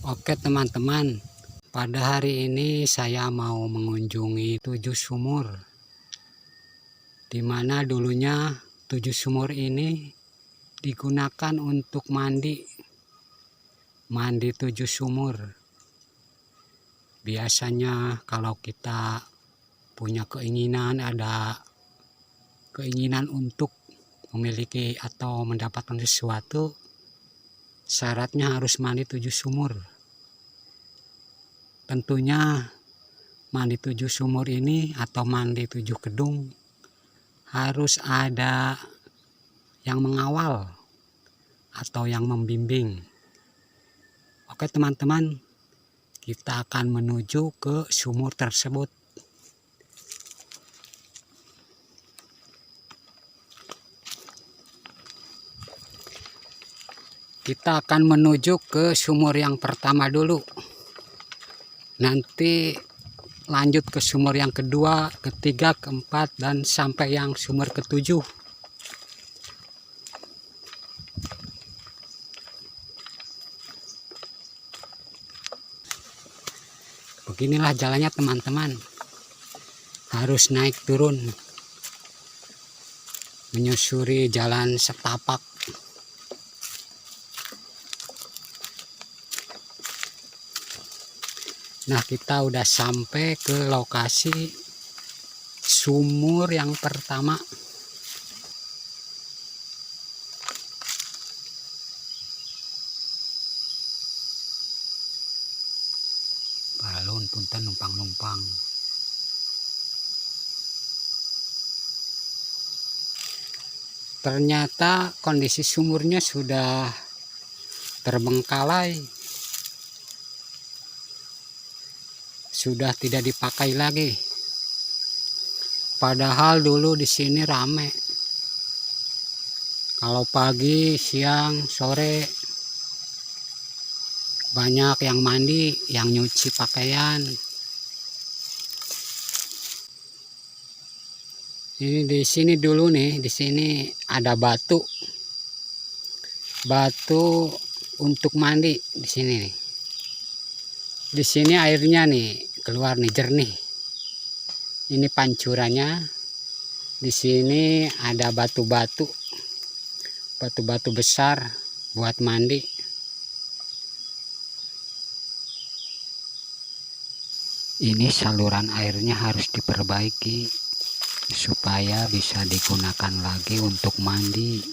Oke teman-teman, pada hari ini saya mau mengunjungi 7 sumur, dimana dulunya 7 sumur ini digunakan untuk mandi 7 sumur. Biasanya kalau kita punya keinginan untuk memiliki atau mendapatkan sesuatu, syaratnya harus mandi 7 sumur. Tentunya mandi 7 sumur ini atau mandi 7 kedung harus ada yang mengawal atau yang membimbing. Oke teman-teman, kita akan menuju ke sumur tersebut. Kita akan menuju ke sumur yang pertama dulu. Nanti lanjut ke sumur yang kedua, ketiga, keempat, dan sampai yang sumur ketujuh. Beginilah jalannya teman-teman. Harus naik turun, menyusuri jalan setapak. Nah, kita udah sampai ke lokasi sumur yang pertama. Balon punten numpang-numpang. Ternyata kondisi sumurnya sudah terbengkalai. Sudah tidak dipakai lagi. Padahal dulu di sini rame. Kalau pagi, siang, sore banyak yang mandi, yang nyuci pakaian. Ini di sini dulu nih, di sini ada batu. Batu untuk mandi di sini nih. Di sini airnya nih keluar nih jernih. Ini pancurannya. Di sini ada batu-batu. Batu-batu besar buat mandi. Ini saluran airnya harus diperbaiki supaya bisa digunakan lagi untuk mandi.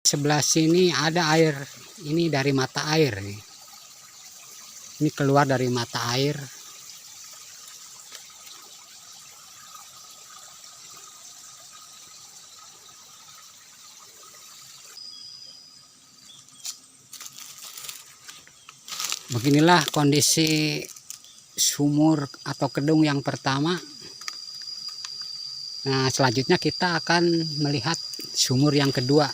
Sebelah sini ada air. Ini dari mata air nih. Ini keluar dari mata air. Beginilah kondisi sumur atau kedung yang pertama. Nah, selanjutnya kita akan melihat sumur yang kedua.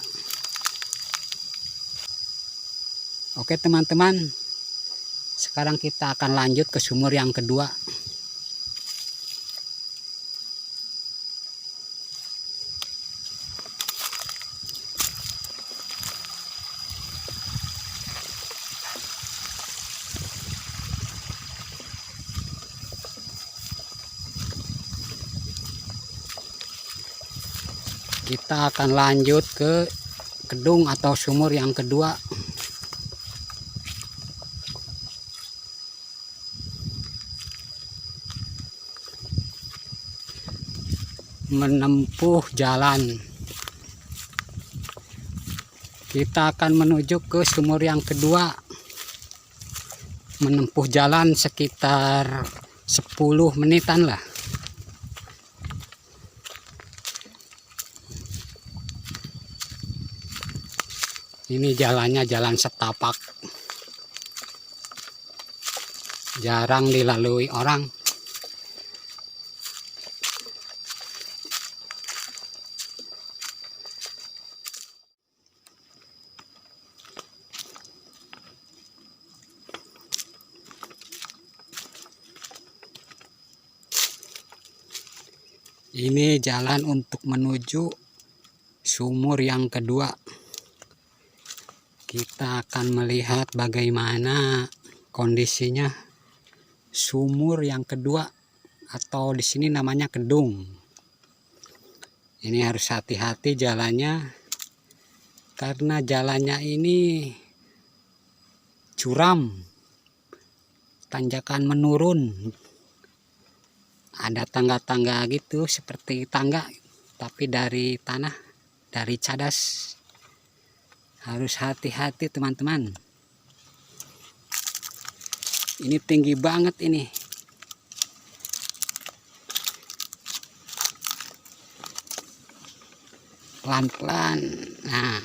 Oke teman-teman, sekarang kita akan lanjut ke sumur yang kedua. Kita akan lanjut ke kedung atau sumur yang kedua. Menempuh jalan. Kita akan menuju ke sumur yang kedua. Menempuh jalan sekitar 10 menitan lah. Ini jalannya jalan setapak. Jarang dilalui orang. Ini jalan untuk menuju sumur yang kedua. Kita akan melihat bagaimana kondisinya sumur yang kedua, atau di sini namanya kedung. Ini harus hati-hati jalannya, karena jalannya ini curam, tanjakan menurun. Ada tangga-tangga gitu, seperti tangga, tapi dari tanah, dari cadas. Harus hati-hati teman-teman. Ini tinggi banget ini. Pelan-pelan. Nah,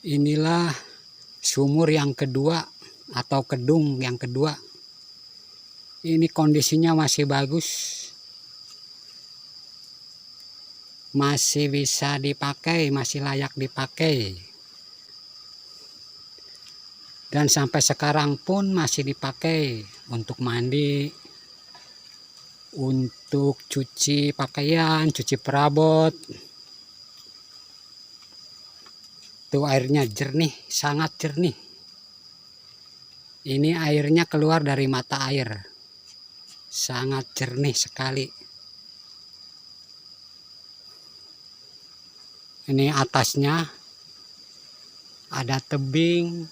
inilah sumur yang kedua atau kedung yang kedua. Ini kondisinya masih bagus, masih bisa dipakai, masih layak dipakai, dan sampai sekarang pun masih dipakai untuk mandi, untuk cuci pakaian, cuci perabot. Tuh airnya jernih, sangat jernih. Ini airnya keluar dari mata air, sangat jernih sekali. Ini atasnya ada tebing,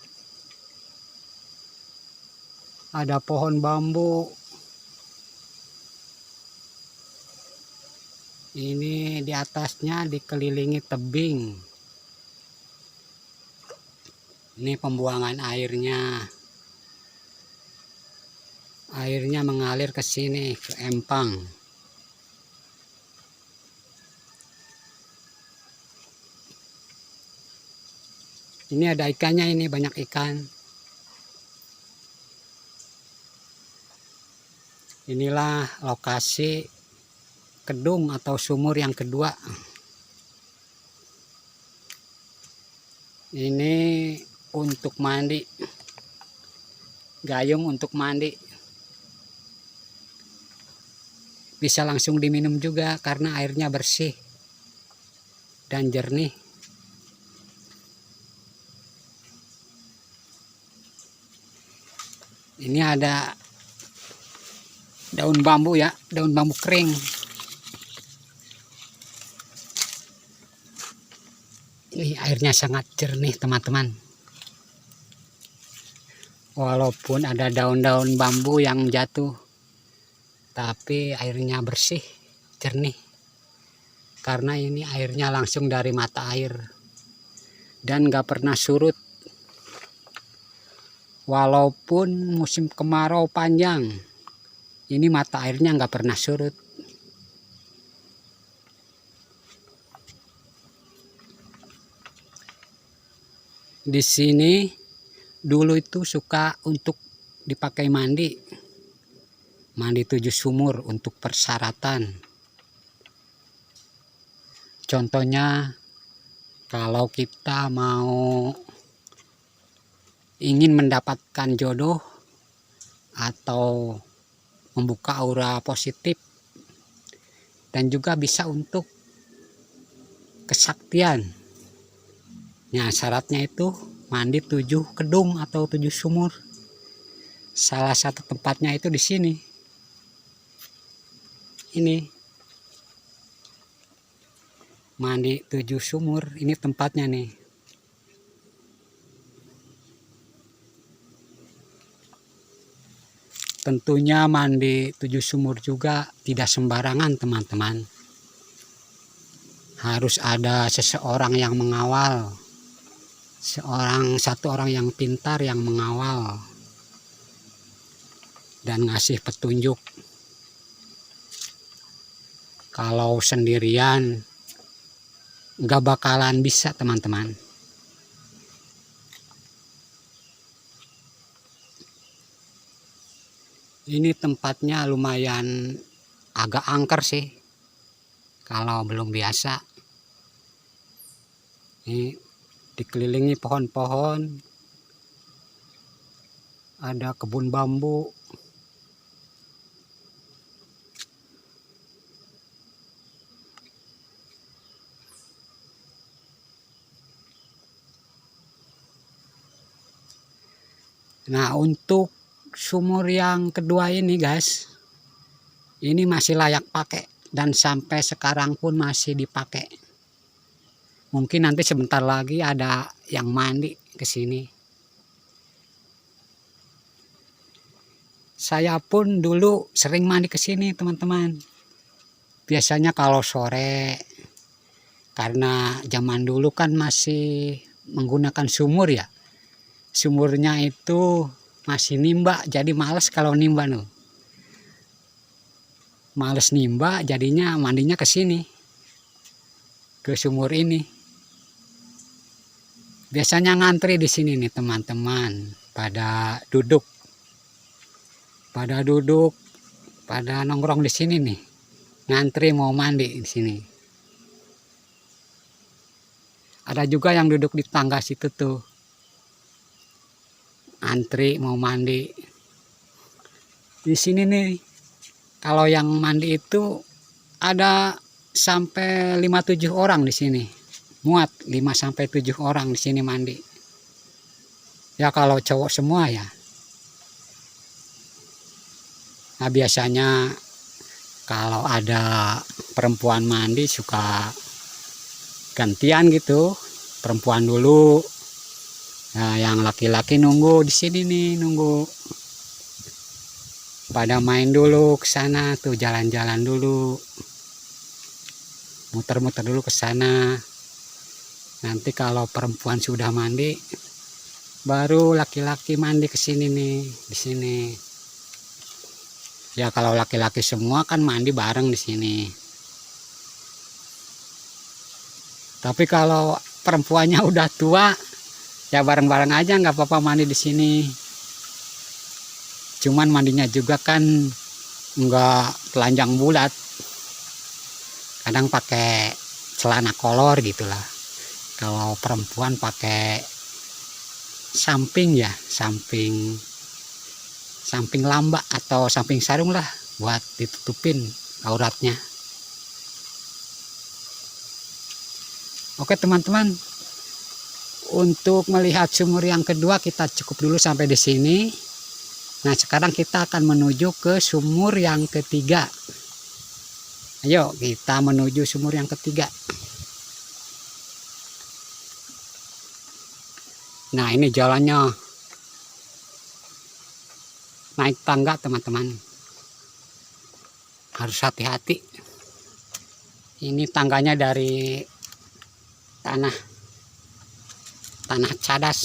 ada pohon bambu. Ini di atasnya dikelilingi tebing. Ini pembuangan airnya. Airnya mengalir ke sini, ke empang. Ini ada ikannya, ini banyak ikan. Inilah lokasi kedung atau sumur yang kedua. Ini untuk mandi, gayung untuk mandi. Bisa langsung diminum juga karena airnya bersih dan jernih. Ini ada daun bambu ya, daun bambu kering. Ini airnya sangat jernih teman-teman. Walaupun ada daun-daun bambu yang jatuh, tapi airnya bersih, jernih. Karena ini airnya langsung dari mata air dan gak pernah surut. Walaupun musim kemarau panjang, ini mata airnya gak pernah surut. Di sini dulu itu suka untuk dipakai mandi 7 sumur untuk persyaratan. Contohnya kalau kita mau ingin mendapatkan jodoh atau membuka aura positif, dan juga bisa untuk kesaktian. Nah, syaratnya itu mandi 7 kedung atau 7 sumur. Salah satu tempatnya itu di sini. Ini mandi 7 sumur, ini tempatnya nih. Tentunya mandi 7 sumur juga tidak sembarangan teman-teman. Harus ada seseorang yang mengawal. Satu orang yang pintar yang mengawal dan ngasih petunjuk. Kalau sendirian nggak bakalan bisa teman-teman. Ini tempatnya lumayan agak angker sih kalau belum biasa. Ini dikelilingi pohon-pohon, ada kebun bambu. Nah, untuk sumur yang kedua ini guys, ini masih layak pakai dan sampai sekarang pun masih dipakai. Mungkin nanti sebentar lagi ada yang mandi ke sini. Saya pun dulu sering mandi ke sini teman-teman. Biasanya kalau sore, karena zaman dulu kan masih menggunakan sumur ya. Sumurnya itu masih nimba, jadi males kalau nimba nuh. Males nimba, jadinya mandinya ke sini, ke sumur ini. Biasanya ngantri di sini nih teman-teman, pada duduk, pada nongkrong di sini nih, ngantri mau mandi di sini. Ada juga yang duduk di tangga situ tuh, antri mau mandi. Di sini nih, kalau yang mandi itu ada sampai 5-7 orang di sini. Muat 5-7 orang di sini mandi. Ya kalau cowok semua ya. Nah, biasanya kalau ada perempuan mandi suka gantian gitu. Perempuan dulu. Nah, yang laki-laki nunggu di sini nih, nunggu. Pada main dulu ke sana tuh, jalan-jalan dulu. Muter-muter dulu ke sana. Nanti kalau perempuan sudah mandi, baru laki-laki mandi ke sini nih, di sini. Ya kalau laki-laki semua kan mandi bareng di sini. Tapi kalau perempuannya udah tua, ya bareng-bareng aja, nggak apa-apa mandi di sini. Cuman mandinya juga kan nggak telanjang bulat. Kadang pakai celana kolor gitulah. Kalau perempuan pakai samping ya, samping lamba atau samping sarung lah, buat ditutupin auratnya. Oke teman-teman, untuk melihat sumur yang kedua kita cukup dulu sampai di sini. Nah, sekarang kita akan menuju ke sumur yang ketiga. Ayo kita menuju sumur yang ketiga. Nah, ini jalannya naik tangga teman-teman. Harus hati-hati. Ini tangganya dari tanah cadas.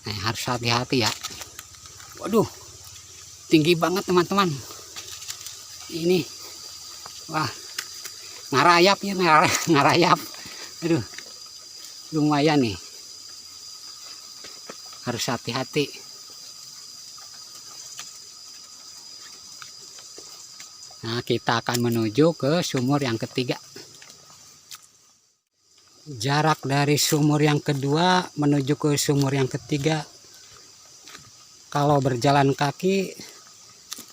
Nah, harus hati-hati ya. Waduh, tinggi banget teman-teman. Ini, wah, ngarayap ya, ngarayap. Aduh, lumayan nih. Harus hati-hati. Nah, kita akan menuju ke sumur yang ketiga. Jarak dari sumur yang kedua menuju ke sumur yang ketiga, kalau berjalan kaki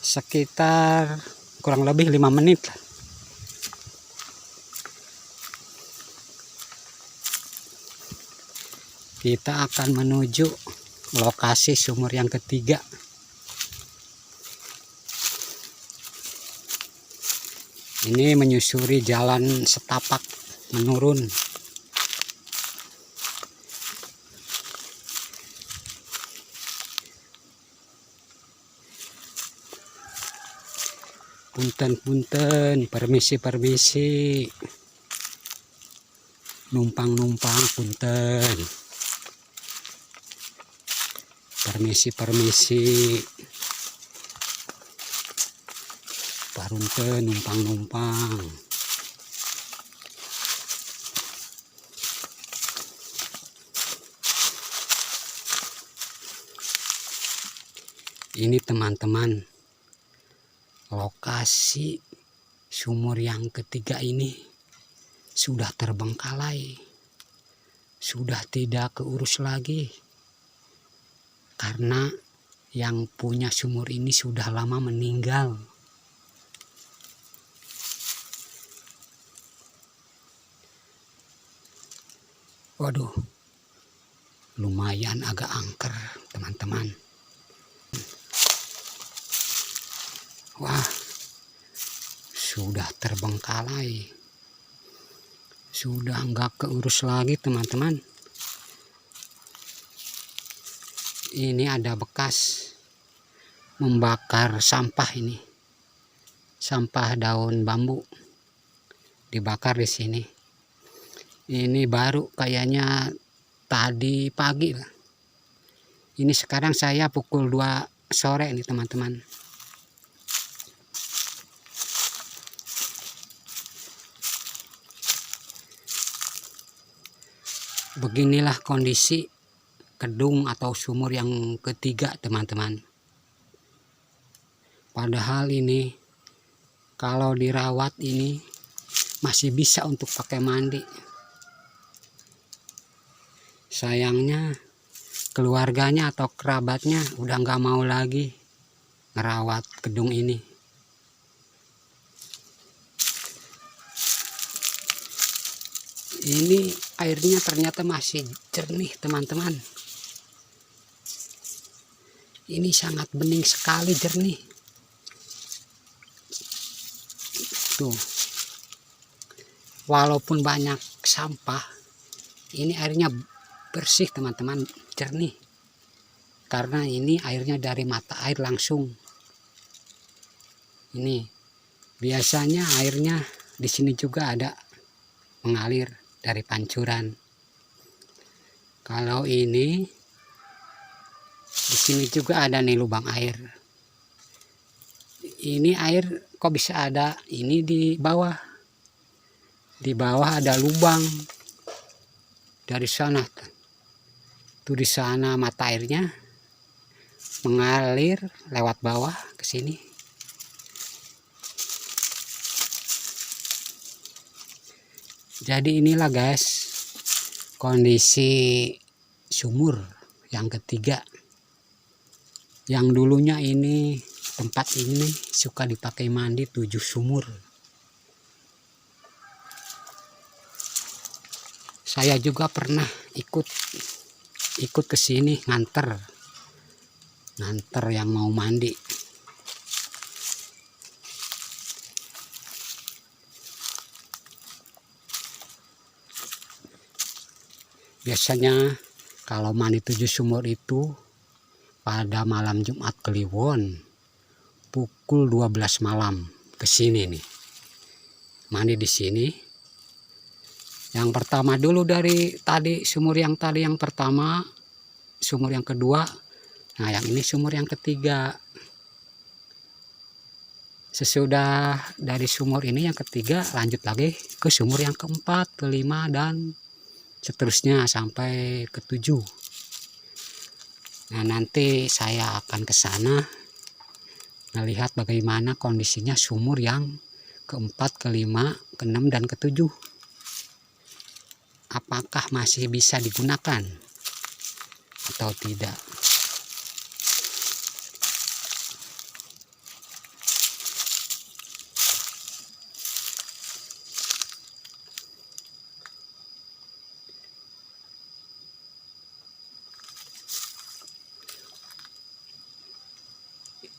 sekitar kurang lebih 5 menit. Kita akan menuju lokasi sumur yang ketiga. Ini menyusuri jalan setapak menurun. Punten, permisi. Numpang, punten. Permisi. Parunten, numpang. Ini teman-teman, lokasi sumur yang ketiga ini sudah terbengkalai, sudah tidak keurus lagi, karena yang punya sumur ini sudah lama meninggal. Waduh, lumayan agak angker teman-teman. Wah, sudah terbengkalai, sudah nggak keurus lagi teman-teman. Ini ada bekas membakar sampah, ini sampah daun bambu dibakar di sini. Ini baru kayaknya tadi pagi. Ini sekarang saya pukul 2 sore ini teman-teman. Beginilah kondisi kedung atau sumur yang ketiga teman-teman. Padahal ini kalau dirawat ini masih bisa untuk pakai mandi. Sayangnya keluarganya atau kerabatnya udah nggak mau lagi ngerawat gedung ini. Ini airnya ternyata masih jernih teman-teman. Ini sangat bening sekali, jernih. Tuh. Walaupun banyak sampah, ini airnya bersih teman-teman, jernih. Karena ini airnya dari mata air langsung. Ini biasanya airnya di sini juga ada mengalir dari pancuran. Kalau ini di sini juga ada nih lubang air. Ini air kok bisa ada ini di bawah. Di bawah ada lubang. Dari sana tuh, di sana mata airnya mengalir lewat bawah ke sini. Jadi inilah guys kondisi sumur yang ketiga. Yang dulunya ini tempat ini suka dipakai mandi 7 sumur. Saya juga pernah ikut ke sini nganter yang mau mandi. Biasanya kalau mandi 7 sumur itu pada malam Jumat Kliwon pukul 12 malam ke sini nih. Mandi di sini. Yang pertama dulu dari tadi sumur yang tadi yang pertama, sumur yang kedua. Nah, yang ini sumur yang ketiga. Sesudah dari sumur ini yang ketiga lanjut lagi ke sumur yang keempat, kelima dan seterusnya sampai ke 7. Nah, nanti saya akan ke sana melihat bagaimana kondisinya sumur yang keempat, kelima, keenam dan ketujuh. Apakah masih bisa digunakan atau tidak?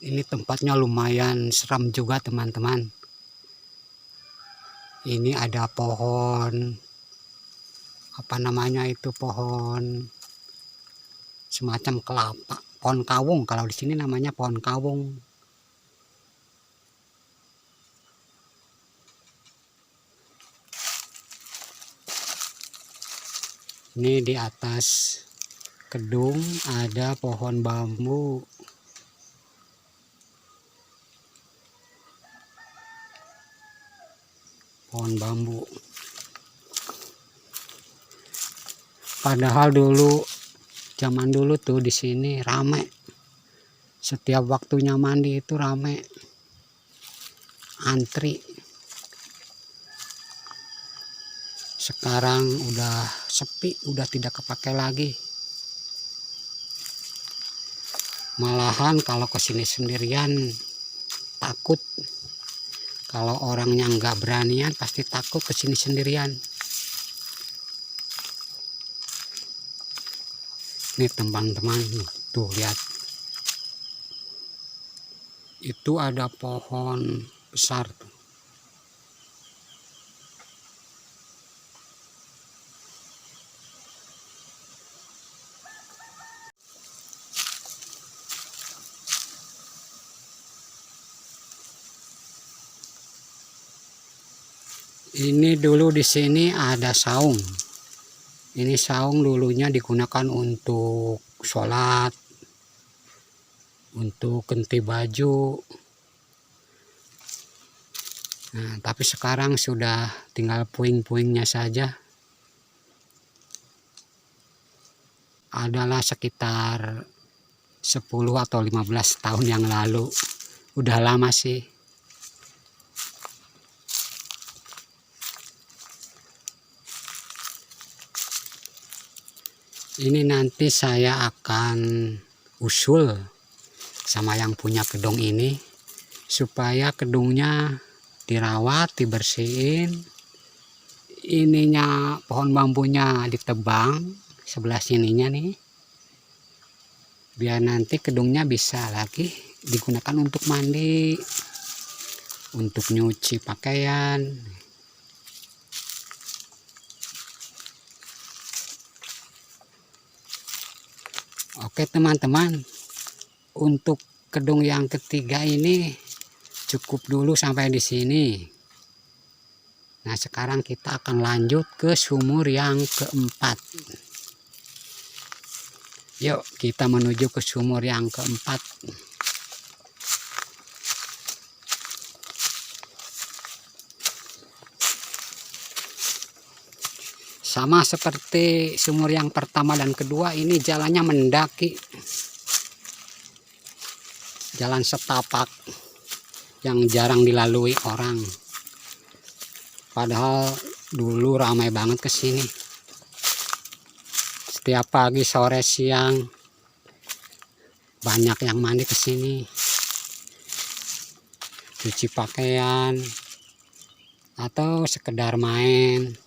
Ini tempatnya lumayan seram juga teman-teman. Ini ada pohon, apa namanya itu, pohon semacam kelapa, pohon kawung. Kalau di sini namanya pohon kawung. Ini di atas gedung ada pohon bambu. Pohon bambu. Padahal dulu, zaman dulu tuh di sini rame. Setiap waktunya mandi itu rame. Antri. Sekarang udah sepi, udah tidak kepakai lagi. Malahan kalau kesini sendirian takut. Kalau orangnya nggak beranian pasti takut kesini sendirian. Nih teman-teman, tuh lihat, itu ada pohon besar tuh. Ini dulu di sini ada saung. Ini saung dulunya digunakan untuk sholat, untuk ganti baju. Nah, tapi sekarang sudah tinggal puing-puingnya saja. Adalah sekitar 10 atau 15 tahun yang lalu. Udah lama sih. Ini nanti saya akan usul sama yang punya gedung ini supaya gedungnya dirawat, dibersihin. Ininya pohon bambunya ditebang sebelah sininya nih. Biar nanti gedungnya bisa lagi digunakan untuk mandi, untuk nyuci pakaian. Oke teman-teman, untuk gedung yang ketiga ini cukup dulu sampai di sini. Nah, sekarang kita akan lanjut ke sumur yang keempat. Yuk, kita menuju ke sumur yang keempat. Sama seperti sumur yang pertama dan kedua, ini jalannya mendaki. Jalan setapak yang jarang dilalui orang. Padahal dulu ramai banget ke sini. Setiap pagi, sore, siang banyak yang mandi ke sini. Cuci pakaian atau sekedar main.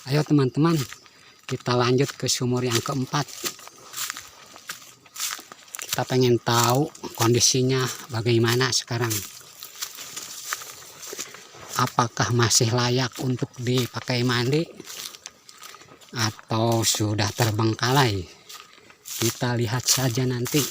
Ayo teman-teman, kita lanjut ke sumur yang keempat. Kita pengen tahu kondisinya bagaimana sekarang. Apakah masih layak untuk dipakai mandi atau sudah terbengkalai? Kita lihat saja nanti.